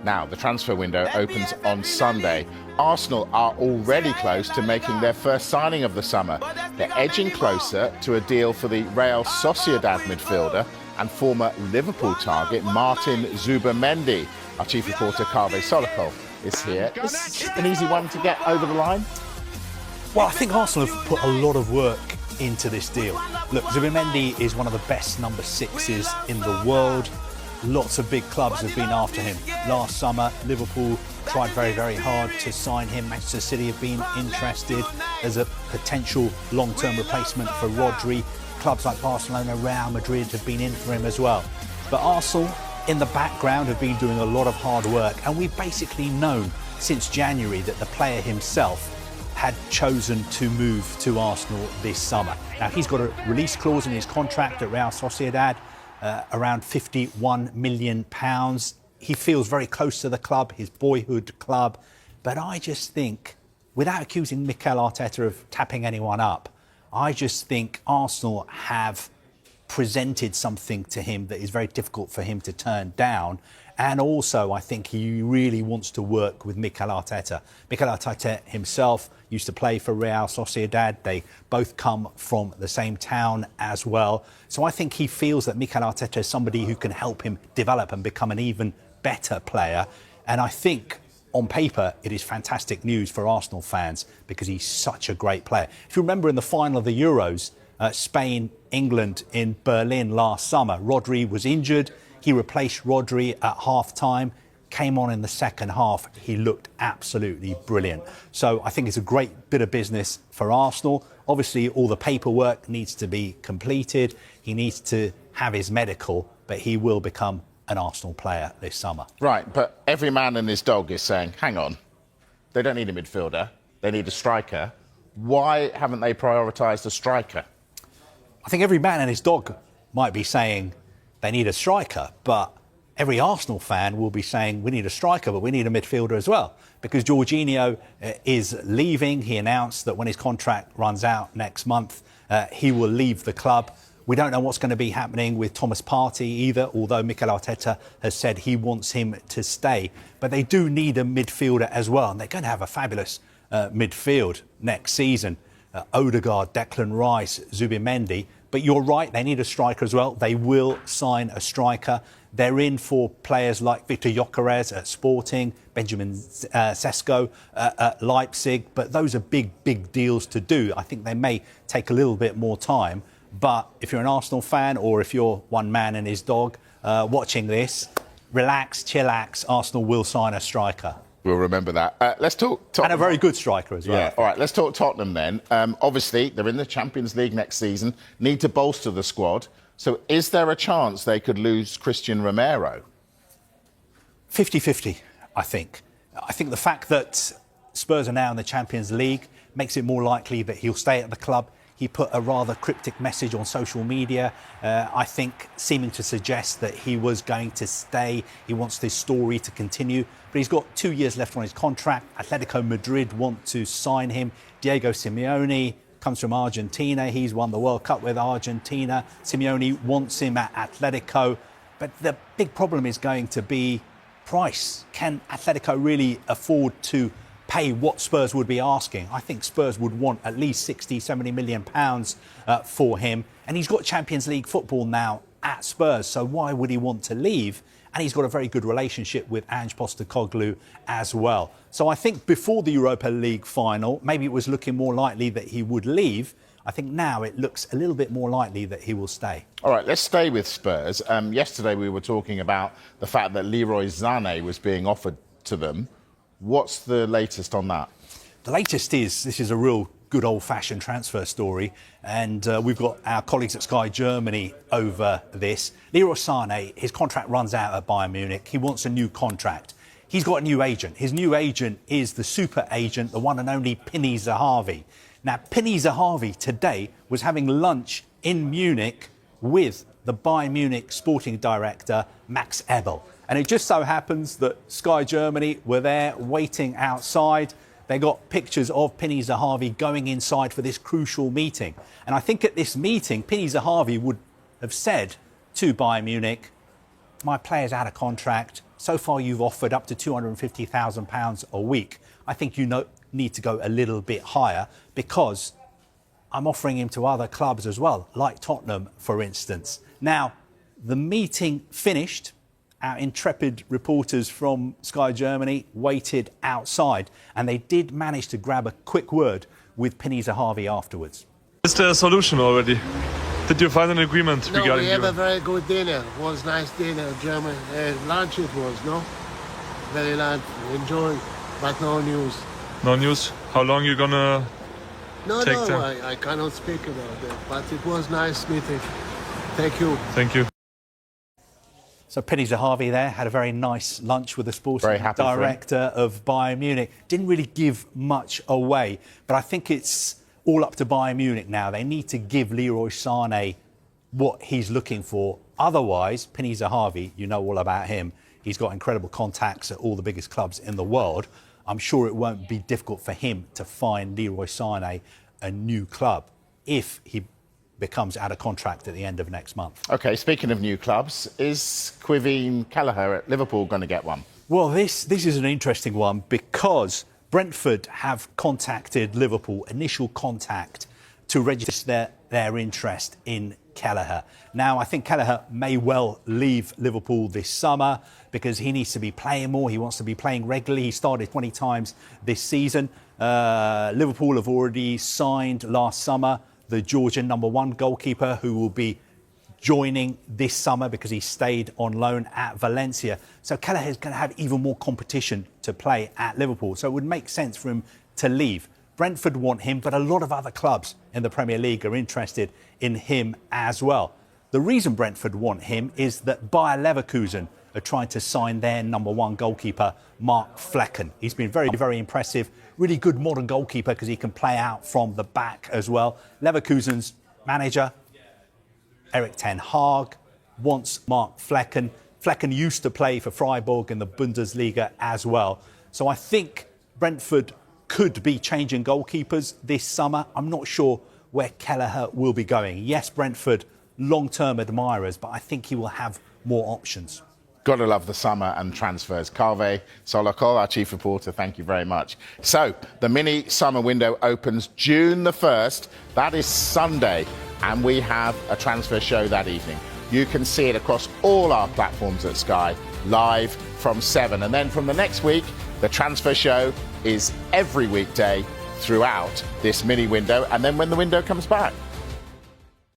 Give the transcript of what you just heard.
Now, the transfer window opens on Sunday. Arsenal are already close to making their first signing of the summer. They're edging closer to a deal for the Real Sociedad midfielder and former Liverpool target Martín Zubimendi. Our chief reporter, Kaveh Solokol, is here. Is this an easy one to get over the line? Well, I think Arsenal have put a lot of work into this deal. Look, Zubimendi is one of the best number sixes in the world. Lots of big clubs have been after him. Last summer, Liverpool tried very, very hard to sign him. Manchester City have been interested as a potential long-term replacement for Rodri. Clubs like Barcelona, Real Madrid have been in for him as well. But Arsenal, in the background, have been doing a lot of hard work. And we've basically known since January that the player himself had chosen to move to Arsenal this summer. Now, he's got a release clause in his contract at Real Sociedad, around £51 million. He feels very close to the club, his boyhood club. But I just think, without accusing Mikel Arteta of tapping anyone up, I just think Arsenal have presented something to him that is very difficult for him to turn down. And also, I think he really wants to work with Mikel Arteta. Mikel Arteta himself used to play for Real Sociedad. They both come from the same town as well. So I think he feels that Mikel Arteta is somebody who can help him develop and become an even better player. And I think, on paper, it is fantastic news for Arsenal fans because he's such a great player. If you remember in the final of the Euros, Spain, England in Berlin last summer, Rodri was injured. He replaced Rodri at half-time, came on in the second half. He looked absolutely brilliant. So I think it's a great bit of business for Arsenal. Obviously, all the paperwork needs to be completed. He needs to have his medical, but he will become an Arsenal player this summer. Right, but every man and his dog is saying, hang on, they don't need a midfielder, they need a striker. Why haven't they prioritised a striker? I think every man and his dog might be saying they need a striker, but every Arsenal fan will be saying we need a striker, but we need a midfielder as well. Because Jorginho is leaving. He announced that when his contract runs out next month, he will leave the club. We don't know what's going to be happening with Thomas Partey either, although Mikel Arteta has said he wants him to stay. But they do need a midfielder as well, and they're going to have a fabulous midfield next season. Odegaard, Declan Rice, Zubimendi. But you're right, they need a striker as well. They will sign a striker. They're in for players like Victor Gyökeres at Sporting, Benjamin Sesko at Leipzig. But those are big deals to do. I think they may take a little bit more time. But if you're an Arsenal fan or if you're one man and his dog watching this, relax, chillax, Arsenal will sign a striker. We'll remember that. Let's talk Tottenham. And a very good striker as well. Yeah, all right, let's talk Tottenham then. Obviously, they're in the Champions League next season, need to bolster the squad. So is there a chance they could lose Christian Romero? 50-50, I think. I think the fact that Spurs are now in the Champions League makes it more likely that he'll stay at the club. He put a rather cryptic message on social media, I think seeming to suggest that he was going to stay. He wants this story to continue. But he's got 2 years left on his contract. Atletico Madrid want to sign him. Diego Simeone comes from Argentina. He's won the World Cup with Argentina. Simeone wants him at Atletico. But the big problem is going to be price. Can Atletico really afford to pay what Spurs would be asking? I think Spurs would want at least 60-70 million pounds for him. And he's got Champions League football now at Spurs, so why would he want to leave? And he's got a very good relationship with Ange Postecoglou as well. So I think before the Europa League final, maybe it was looking more likely that he would leave. I think now it looks a little bit more likely that he will stay. All right, let's stay with Spurs. Yesterday we were talking about the fact that Leroy Sané was being offered to them. What's the latest on that? The latest is, this is a real good old-fashioned transfer story, and we've got our colleagues at Sky Germany over this. Leroy Sané, his contract runs out at Bayern Munich. He wants a new contract. He's got a new agent. His new agent is the super agent, the one and only Pini Zahavi. Now, Pini Zahavi today was having lunch in Munich with the Bayern Munich sporting director, Max Ebel. And it just so happens that Sky Germany were there waiting outside. They got pictures of Pini Zahavi going inside for this crucial meeting. And I think at this meeting, Pini Zahavi would have said to Bayern Munich, my player's out of contract. So far, you've offered up to £250,000 a week. I think you need to go a little bit higher because I'm offering him to other clubs as well, like Tottenham, for instance. Now, the meeting finished. Our intrepid reporters from Sky Germany waited outside, and they did manage to grab a quick word with Penny Zahavi afterwards. Is there a solution already? Did you find an agreement No, regarding we had you? a very good dinner. It was nice dinner, German. Lunch it was, no? Very lunch. Enjoy, but no news. No news? How long you gonna No, take no, time? I cannot speak about that. But it was nice meeting. Thank you. Thank you. So Penny Zahavi there had a very nice lunch with the sporting Very happy for him. director of Bayern Munich. Didn't really give much away, but I think it's all up to Bayern Munich now. They need to give Leroy Sané what he's looking for. Otherwise, Penny Zahavi, you know all about him. He's got incredible contacts at all the biggest clubs in the world. I'm sure it won't be difficult for him to find Leroy Sané a new club if he becomes out of contract at the end of next month. OK, speaking of new clubs, is Caoimhín Kelleher at Liverpool going to get one? Well, this is an interesting one because Brentford have contacted Liverpool, initial contact, to register their interest in Kelleher. Now, I think Kelleher may well leave Liverpool this summer because he needs to be playing more. He wants to be playing regularly. He started 20 times this season. Liverpool have already signed last summer the Georgian #1 goalkeeper who will be joining this summer because he stayed on loan at Valencia. So Kelleher is going to have even more competition to play at Liverpool. So it would make sense for him to leave. Brentford want him, but a lot of other clubs in the Premier League are interested in him as well. The reason Brentford want him is that Bayer Leverkusen are trying to sign their #1 goalkeeper, Mark Flecken. He's been very, very impressive. Really good modern goalkeeper because he can play out from the back as well. Leverkusen's manager, Erik ten Hag, wants Mark Flecken. Flecken used to play for Freiburg in the Bundesliga as well. So I think Brentford could be changing goalkeepers this summer. I'm not sure where Kelleher will be going. Yes, Brentford, long-term admirers, but I think he will have more options. Got to love the summer and transfers. Kaveh Solokol, our chief reporter, thank you very much. So, the mini summer window opens June the 1st. That is Sunday. And we have a transfer show that evening. You can see it across all our platforms at Sky, live from 7. And then from the next week, the transfer show is every weekday throughout this mini window. And then when the window comes back.